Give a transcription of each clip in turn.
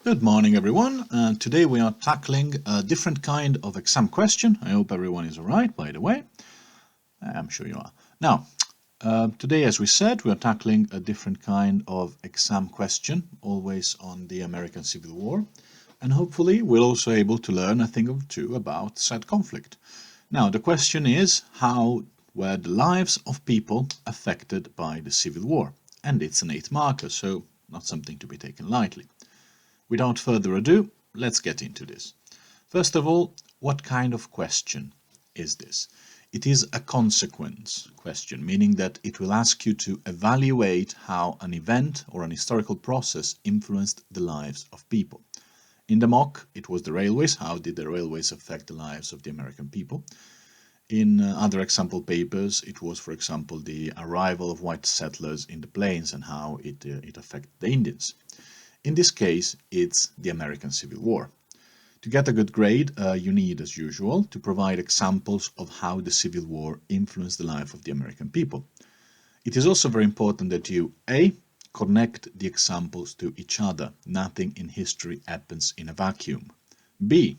Good morning, everyone. Today we are tackling a different kind of exam question. I hope everyone is all right, by the way. I'm sure you are. Now, today, as we said, we are tackling a different kind of exam question, always on the American Civil War. And hopefully we're also able to learn a thing or two about said conflict. Now, the question is, how were the lives of people affected by the Civil War? And it's an 8th marker, so not something to be taken lightly. Without further ado, let's get into this. First of all, what kind of question is this? It is a consequence question, meaning that it will ask you to evaluate how an event or an historical process influenced the lives of people. In the mock, it was the railways. How did the railways affect the lives of the American people? In other example papers, it was, for example, the arrival of white settlers in the plains and how it affected the Indians. In this case, it's the American Civil War. To get a good grade, you need, as usual, to provide examples of how the Civil War influenced the life of the American people. It is also very important that you, A, connect the examples to each other. Nothing in history happens in a vacuum. B,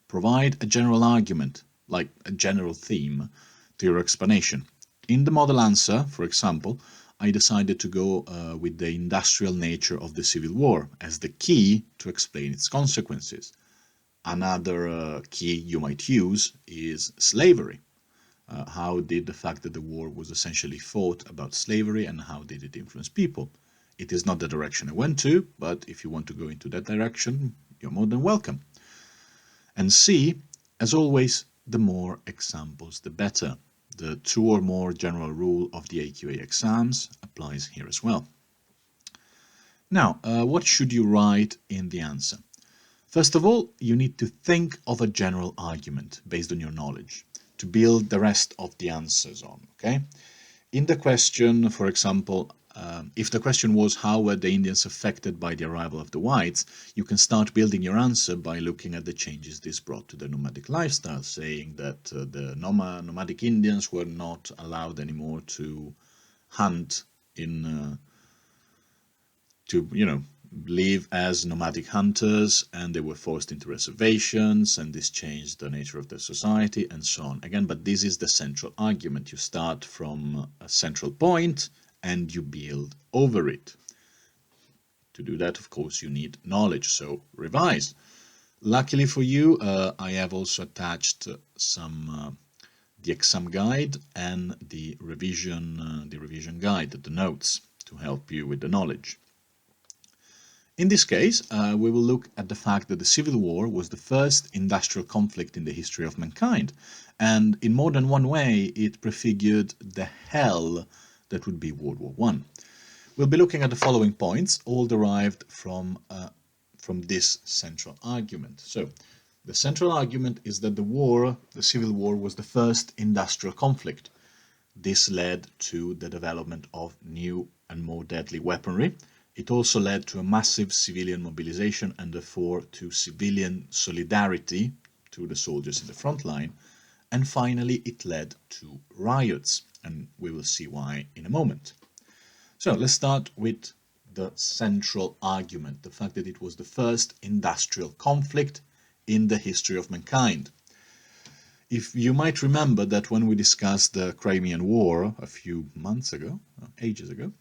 provide a general argument, like a general theme, to your explanation. In the model answer, for example, I decided to go with the industrial nature of the Civil War as the key to explain its consequences. Another key you might use is slavery. How did the fact that the war was essentially fought about slavery and how did it influence people? It is not the direction I went to, but if you want to go into that direction, you're more than welcome. And C, as always, the more examples, the better. The 2 or more general rule of the AQA exams applies here as well. Now, what should you write in the answer? First of all, you need to think of a general argument based on your knowledge to build the rest of the answers on, okay? In the question, for example, if the question was how were the Indians affected by the arrival of the whites, you can start building your answer by looking at the changes this brought to the nomadic lifestyle, saying that the nomadic Indians were not allowed anymore to hunt live as nomadic hunters, and they were forced into reservations, and this changed the nature of their society, and so on. Again, but this is the central argument. You start from a central point and you build over it. To do that, of course, you need knowledge, so revise. Luckily for you, I have also attached the exam guide and the revision guide, the notes, to help you with the knowledge. In this case, we will look at the fact that the Civil War was the first industrial conflict in the history of mankind, and in more than one way it prefigured the hell that would be World War I. We'll be looking at the following points, all derived from this central argument. So, the central argument is that the Civil War, was the first industrial conflict. This led to the development of new and more deadly weaponry. It also led to a massive civilian mobilization and therefore to civilian solidarity to the soldiers in the front line. And finally, it led to riots, and we will see why in a moment. So let's start with the central argument, the fact that it was the first industrial conflict in the history of mankind. If you might remember that when we discussed the Crimean War a few months ago, ages ago,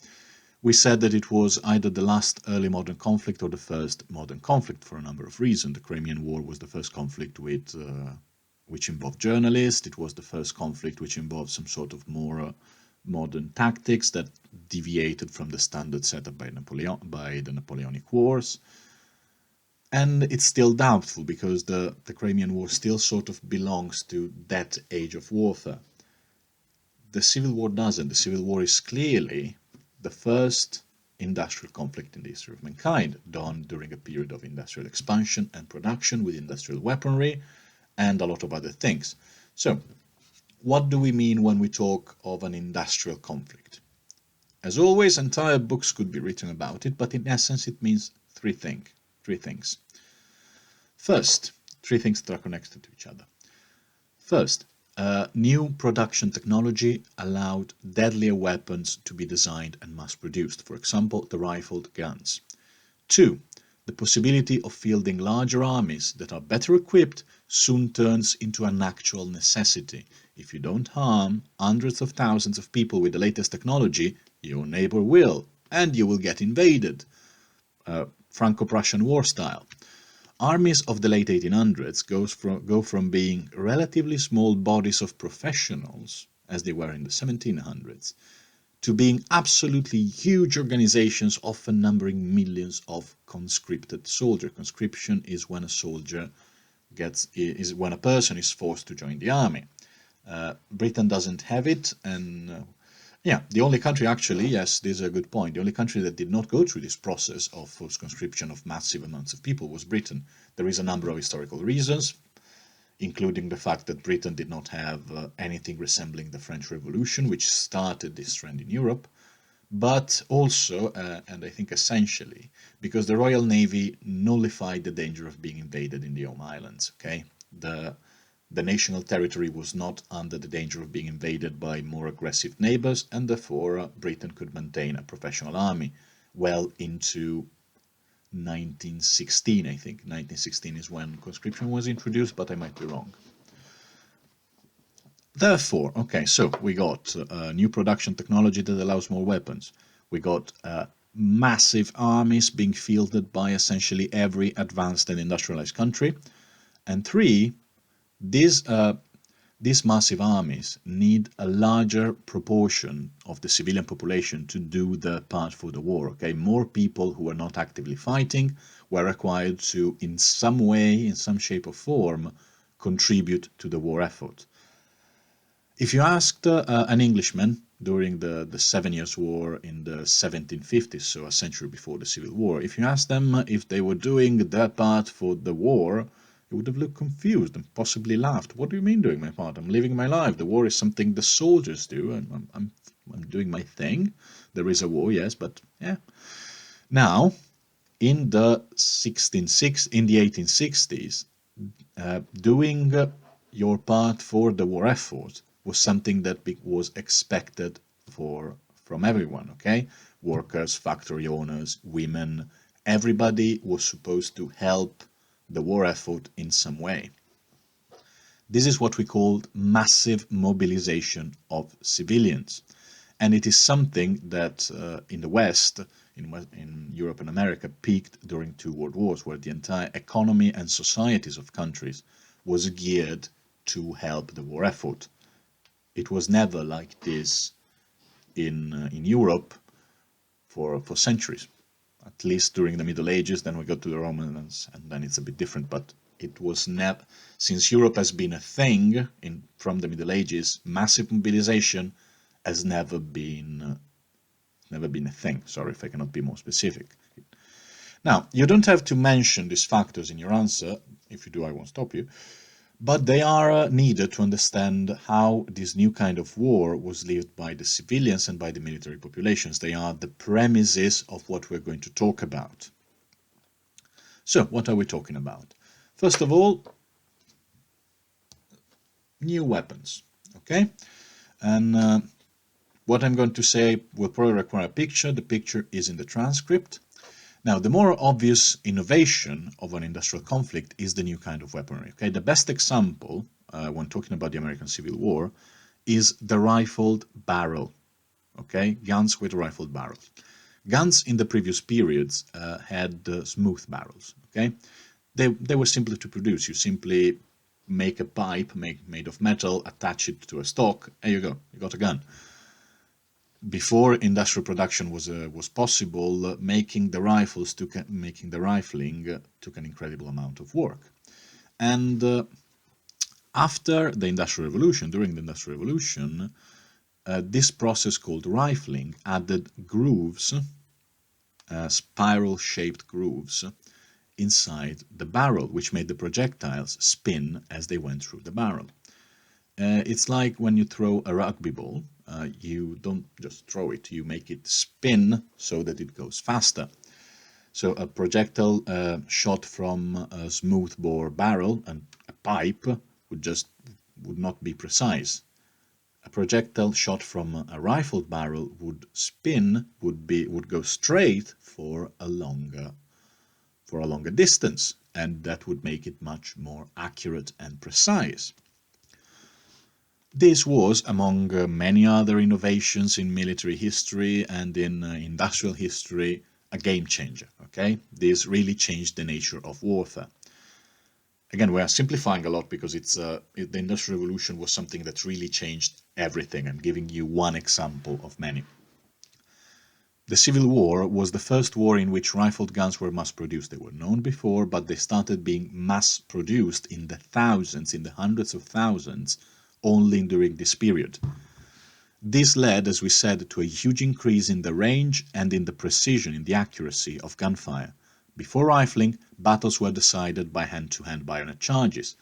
we said that it was either the last early modern conflict or the first modern conflict for a number of reasons. The Crimean War was the first conflict which involved journalists. It was the first conflict which involved some sort of more modern tactics that deviated from the standard set up by the Napoleonic Wars. And it's still doubtful because the Crimean War still sort of belongs to that age of warfare. The Civil War doesn't. The Civil War is clearly the first industrial conflict in the history of mankind, done during a period of industrial expansion and production with industrial weaponry and a lot of other things. So, what do we mean when we talk of an industrial conflict? As always, entire books could be written about it, but in essence it means three things. First, three things that are connected to each other. First, new production technology allowed deadlier weapons to be designed and mass-produced, for example, the rifled guns. Two, The possibility of fielding larger armies that are better equipped soon turns into an actual necessity. If you don't harm hundreds of thousands of people with the latest technology, your neighbor will, and you will get invaded. Franco-Prussian War style. Armies of the late 1800s go from being relatively small bodies of professionals, as they were in the 1700s, to being absolutely huge organizations, often numbering millions of conscripted soldiers. Conscription is when a person is forced to join the army. Britain doesn't have it, and yeah, the only country actually, yes, this is a good point, the only country that did not go through this process of forced conscription of massive amounts of people was Britain. There is a number of historical reasons, including the fact that Britain did not have anything resembling the French Revolution, which started this trend in Europe, but also, and I think essentially, because the Royal Navy nullified the danger of being invaded in the home islands, okay? The national territory was not under the danger of being invaded by more aggressive neighbors, and therefore Britain could maintain a professional army well into 1916, I think. 1916 is when conscription was introduced, but I might be wrong. Therefore, okay, so we got new production technology that allows more weapons. We got massive armies being fielded by essentially every advanced and industrialized country. And three, these massive armies need a larger proportion of the civilian population to do their part for the war. Okay, more people who are not actively fighting were required to, in some way, in some shape or form, contribute to the war effort. If you asked an Englishman during the 7 Years' War in the 1750s, so a century before the Civil War, if you asked them if they were doing their part for the war, he would have looked confused and possibly laughed. What do you mean doing my part? I'm living my life. The war is something the soldiers do, and I'm doing my thing. There is a war, yes, but yeah. Now, in the 1860s, doing your part for the war effort was something that was expected from everyone, okay? Workers, factory owners, women, everybody was supposed to help the war effort in some way. This is what we called massive mobilization of civilians. And it is something that in the West, in Europe and America, peaked during two world wars, where the entire economy and societies of countries was geared to help the war effort. It was never like this in Europe for centuries, at least during the Middle Ages. Then we got to the Romans, and then it's a bit different. But it was never, since Europe has been a thing from the Middle Ages, massive mobilization has never been a thing. Sorry if I cannot be more specific. Now, you don't have to mention these factors in your answer. If you do, I won't stop you. But they are needed to understand how this new kind of war was lived by the civilians and by the military populations. They are the premises of what we're going to talk about. So, what are we talking about? First of all, new weapons, okay? And what I'm going to say will probably require a picture. The picture is in the transcript. Now, the more obvious innovation of an industrial conflict is the new kind of weaponry. Okay, the best example when talking about the American Civil War is the rifled barrel. Okay, guns with rifled barrels. Guns in the previous periods had smooth barrels. Okay, they were simpler to produce. You simply make a pipe made of metal, attach it to a stock, and you go. You got a gun. Before industrial production was possible, making the rifling took an incredible amount of work. And after the Industrial Revolution, during the Industrial Revolution, this process called rifling added grooves, spiral-shaped grooves, inside the barrel, which made the projectiles spin as they went through the barrel. It's like when you throw a rugby ball, you don't just throw it, you make it spin so that it goes faster. So a projectile shot from a smooth bore barrel and a pipe would not be precise. A projectile shot from a rifled barrel would spin, would go straight for a longer for a longer distance, and that would make it much more accurate and precise. This was, among many other innovations in military history and in industrial history, a game changer. Okay, this really changed the nature of warfare. Again, we are simplifying a lot because the Industrial Revolution was something that really changed everything. I'm giving you one example of many. The Civil War was the first war in which rifled guns were mass-produced. They were known before, but they started being mass-produced in the thousands, in the hundreds of thousands, only during this period. This led, as we said, to a huge increase in the range and in the precision, in the accuracy of gunfire. Before rifling, battles were decided by hand-to-hand bayonet charges.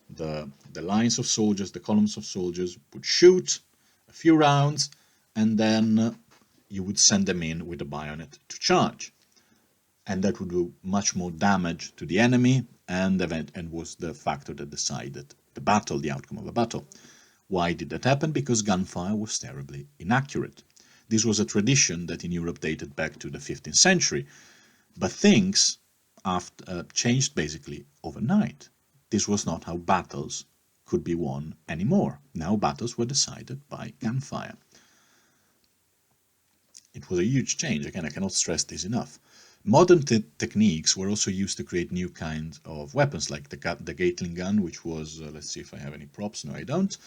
The lines of soldiers, the columns of soldiers would shoot a few rounds, and then you would send them in with a bayonet to charge. And that would do much more damage to the enemy and was the factor that decided the battle, the outcome of a battle. Why did that happen? Because gunfire was terribly inaccurate. This was a tradition that in Europe dated back to the 15th century. But things changed basically overnight. This was not how battles could be won anymore. Now battles were decided by gunfire. It was a huge change. Again, I cannot stress this enough. Modern techniques were also used to create new kinds of weapons, like the Gatling gun, which was, let's see if I have any props. No, I don't.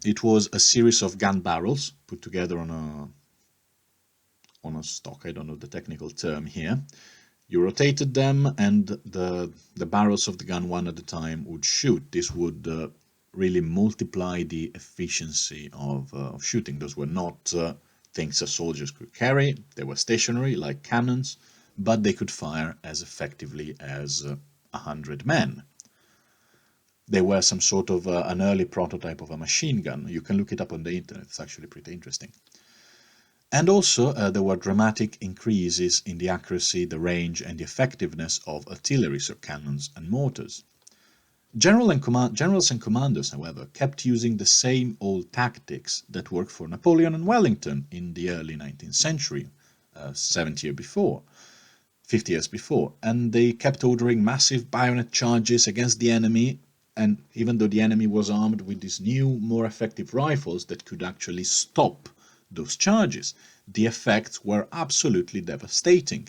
It was a series of gun barrels put together on a stock. I don't know the technical term here. You rotated them, and the barrels of the gun, one at a time, would shoot. This would really multiply the efficiency of shooting. Those were not things that soldiers could carry. They were stationary, like cannons, but they could fire as effectively as 100 men. They were some sort of an early prototype of a machine gun. You can look it up on the internet. It's actually pretty interesting. And also, there were dramatic increases in the accuracy, the range, and the effectiveness of artillery, so cannons and mortars. Generals and commanders, however, kept using the same old tactics that worked for Napoleon and Wellington in the early 19th century, 50 years before, and they kept ordering massive bayonet charges against the enemy. And even though the enemy was armed with these new, more effective rifles that could actually stop those charges, the effects were absolutely devastating.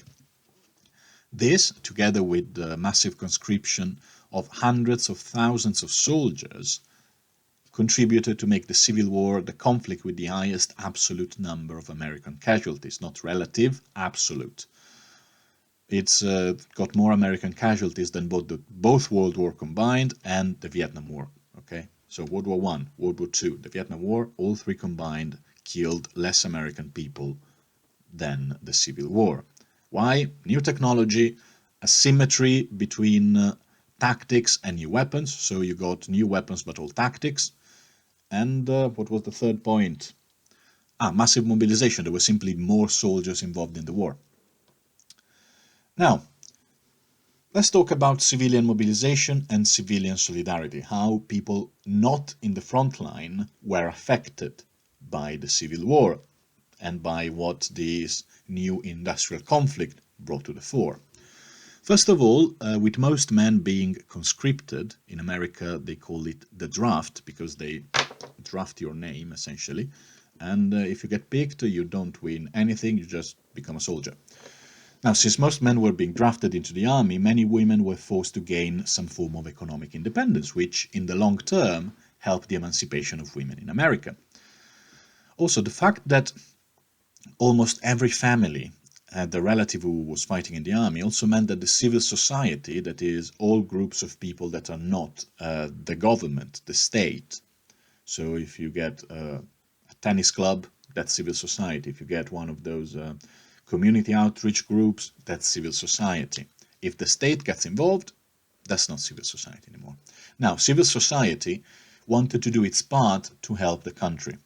This, together with the massive conscription of hundreds of thousands of soldiers, contributed to make the Civil War the conflict with the highest absolute number of American casualties, not relative, absolute. It's got more American casualties than both World War combined and the Vietnam War. Okay, so World War I, World War II, the Vietnam War, all three combined killed less American people than the Civil War. Why? New technology, asymmetry between tactics and new weapons. So you got new weapons but all tactics. And what was the third point? Massive mobilization. There were simply more soldiers involved in the war. Now, let's talk about civilian mobilization and civilian solidarity, how people not in the front line were affected by the Civil War and by what this new industrial conflict brought to the fore. First of all, with most men being conscripted, in America they call it the draft, because they draft your name, essentially, and if you get picked, you don't win anything, you just become a soldier. Now, since most men were being drafted into the army, many women were forced to gain some form of economic independence, which in the long term helped the emancipation of women in America. Also, the fact that almost every family had a relative who was fighting in the army also meant that the civil society, that is, all groups of people that are not the government, the state. So if you get a tennis club, that's civil society. If you get one of those community outreach groups, that's civil society. If the state gets involved, that's not civil society anymore. Now, civil society wanted to do its part to help the country.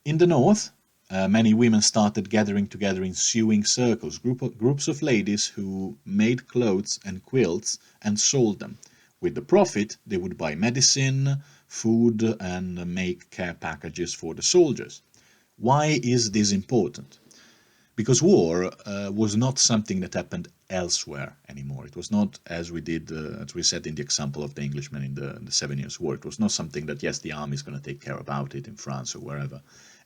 In the north, many women started gathering together in sewing circles, groups of ladies who made clothes and quilts and sold them. With the profit, they would buy medicine, food, and make care packages for the soldiers. Why is this important? Because war was not something that happened elsewhere anymore. It was not, as as we said in the example of the Englishman in the 7 Years' War, it was not something that, yes, the army is going to take care about it in France or wherever.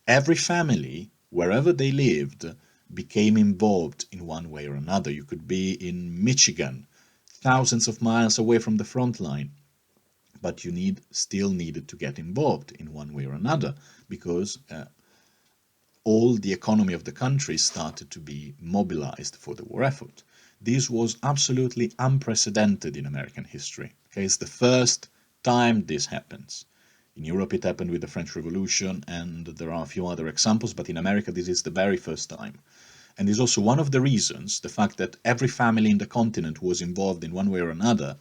Every family, wherever they lived, became involved in one way or another. You could be in Michigan, thousands of miles away from the front line, but you still needed to get involved in one way or another, because all the economy of the country started to be mobilized for the war effort. This was absolutely unprecedented in American history. Okay, it's the first time this happens. In Europe, it happened with the French Revolution, and there are a few other examples, but in America, this is the very first time. And is also one of the reasons, the fact that every family in the continent was involved in one way or another,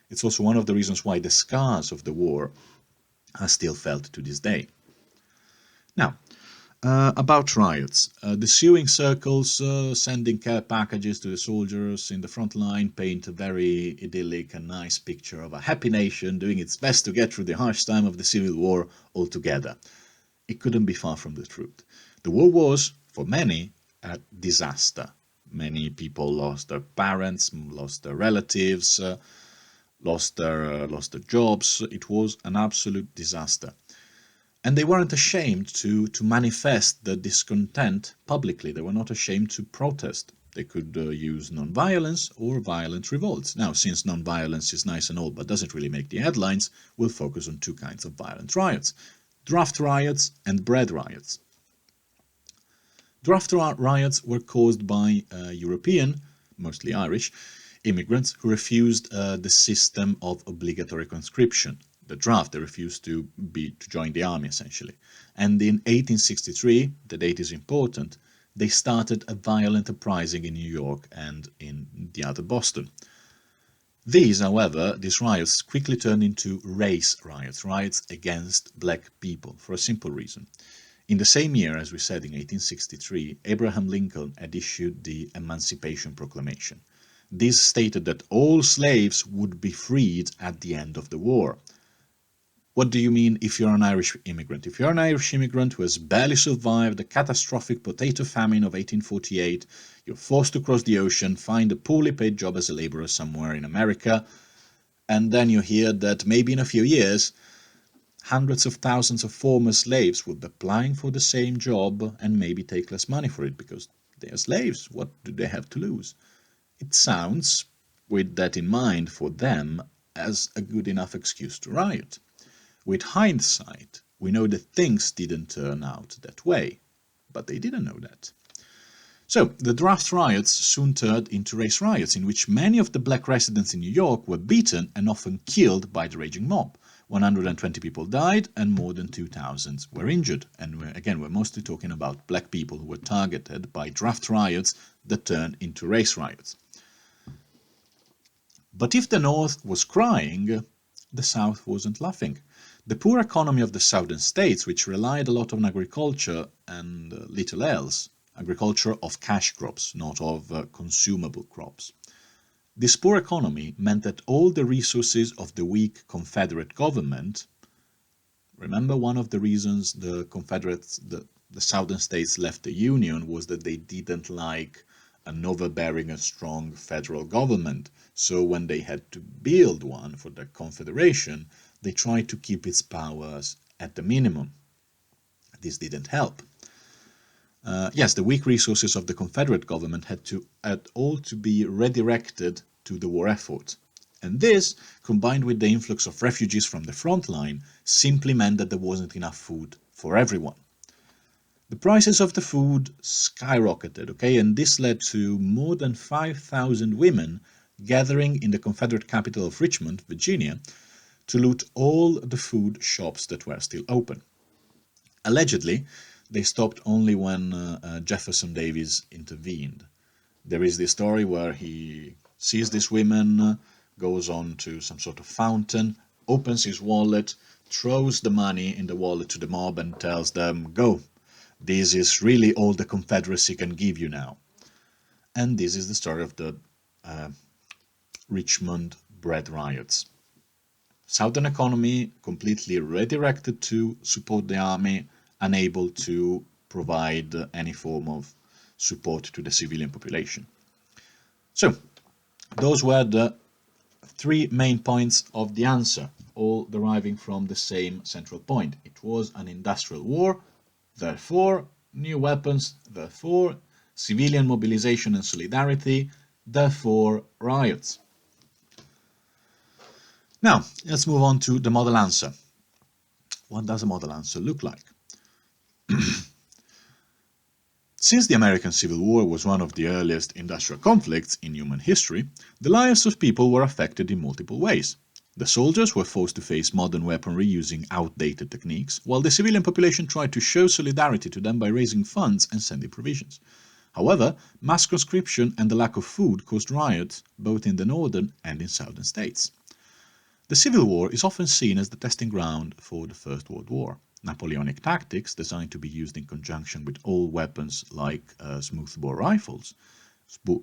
it's also one of the reasons why the scars of the war are still felt to this day. Now, about riots. The sewing circles sending care packages to the soldiers in the front line paint a very idyllic and nice picture of a happy nation doing its best to get through the harsh time of the Civil War altogether. It couldn't be far from the truth. The war was, for many, a disaster. Many people lost their parents, lost their relatives, lost their jobs. It was an absolute disaster. And they weren't ashamed to manifest the discontent publicly. They were not ashamed to protest. They could use non-violence or violent revolts. Now, since non-violence is nice and all but doesn't really make the headlines, we'll focus on two kinds of violent riots: draft riots and bread riots. Draft riots were caused by European, mostly Irish, immigrants who refused the system of obligatory conscription. The draft, they refused to join the army, essentially. And in 1863, the date is important, they started a violent uprising in New York and in the other Boston. These riots quickly turned into race riots, riots against black people, for a simple reason. In the same year, as we said, in 1863, Abraham Lincoln had issued the Emancipation Proclamation. This stated that all slaves would be freed at the end of the war. What do you mean if you're an Irish immigrant? If you're an Irish immigrant who has barely survived the catastrophic potato famine of 1848, you're forced to cross the ocean, find a poorly paid job as a laborer somewhere in America, and then you hear that maybe in a few years, hundreds of thousands of former slaves will be applying for the same job and maybe take less money for it because they're slaves. What do they have to lose? It sounds, with that in mind for them, as a good enough excuse to riot. With hindsight, we know that things didn't turn out that way, but they didn't know that. So, the draft riots soon turned into race riots, in which many of the black residents in New York were beaten and often killed by the raging mob. 120 people died and more than 2,000 were injured. And we're mostly talking about black people who were targeted by draft riots that turned into race riots. But if the North was crying, the South wasn't laughing. The poor economy of the southern states, which relied a lot on agriculture and little else, agriculture of cash crops, not of consumable crops. This poor economy meant that all the resources of the weak Confederate government, remember one of the reasons the southern states left the Union was that they didn't like an overbearing and strong federal government. So when they had to build one for the Confederation, they tried to keep its powers at the minimum. This didn't help. Yes, the weak resources of the Confederate government had all to be redirected to the war effort. And this, combined with the influx of refugees from the front line, simply meant that there wasn't enough food for everyone. The prices of the food skyrocketed, okay, and this led to more than 5,000 women gathering in the Confederate capital of Richmond, Virginia, to loot all the food shops that were still open. Allegedly, they stopped only when Jefferson Davis intervened. There is this story where he sees these women, goes on to some sort of fountain, opens his wallet, throws the money in the wallet to the mob and tells them, "Go, this is really all the Confederacy can give you now." And this is the story of the Richmond bread riots. Southern economy completely redirected to support the army, unable to provide any form of support to the civilian population. So, those were the three main points of the answer, all deriving from the same central point. It was an industrial war, therefore new weapons, therefore civilian mobilization and solidarity, therefore riots. Now, let's move on to the model answer. What does a model answer look like? Since the American Civil War was one of the earliest industrial conflicts in human history, the lives of people were affected in multiple ways. The soldiers were forced to face modern weaponry using outdated techniques, while the civilian population tried to show solidarity to them by raising funds and sending provisions. However, mass conscription and the lack of food caused riots both in the northern and in southern states. The Civil War is often seen as the testing ground for the First World War. Napoleonic tactics, designed to be used in conjunction with old weapons like smoothbore rifles,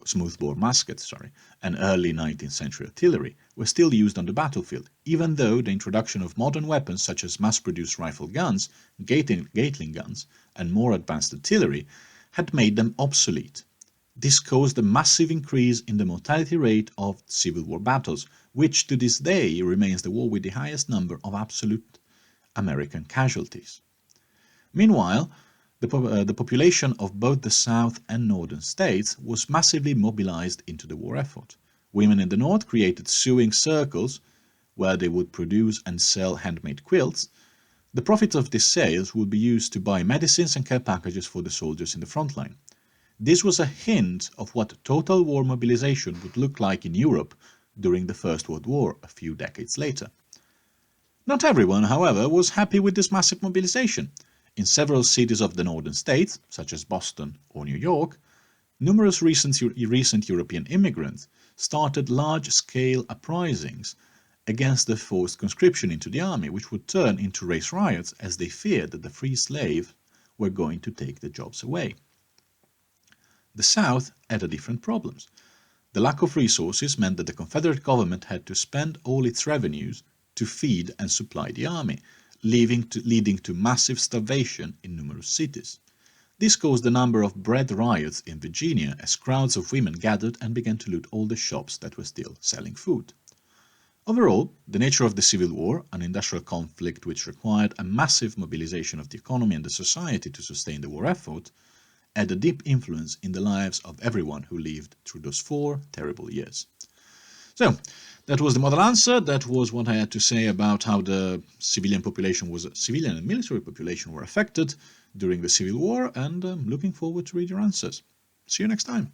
smoothbore muskets, and early 19th century artillery, were still used on the battlefield, even though the introduction of modern weapons such as mass-produced rifle guns, Gatling guns, and more advanced artillery had made them obsolete. This caused a massive increase in the mortality rate of Civil War battles, which to this day remains the war with the highest number of absolute American casualties. Meanwhile, the population of both the South and Northern states was massively mobilized into the war effort. Women in the North created sewing circles where they would produce and sell handmade quilts. The profits of these sales would be used to buy medicines and care packages for the soldiers in the front line. This was a hint of what total war mobilization would look like in Europe during the First World War a few decades later. Not everyone, however, was happy with this massive mobilization. In several cities of the northern states, such as Boston or New York, numerous recent European immigrants started large-scale uprisings against the forced conscription into the army, which would turn into race riots as they feared that the free slaves were going to take the jobs away. The South had different problems. The lack of resources meant that the Confederate government had to spend all its revenues to feed and supply the army, leading to massive starvation in numerous cities. This caused a number of bread riots in Virginia as crowds of women gathered and began to loot all the shops that were still selling food. Overall, the nature of the Civil War, an industrial conflict which required a massive mobilization of the economy and the society to sustain the war effort, had a deep influence in the lives of everyone who lived through those 4 terrible years. So, that was the model answer. That was what I had to say about how the civilian and military population were affected during the Civil War, and I'm looking forward to read your answers. See you next time.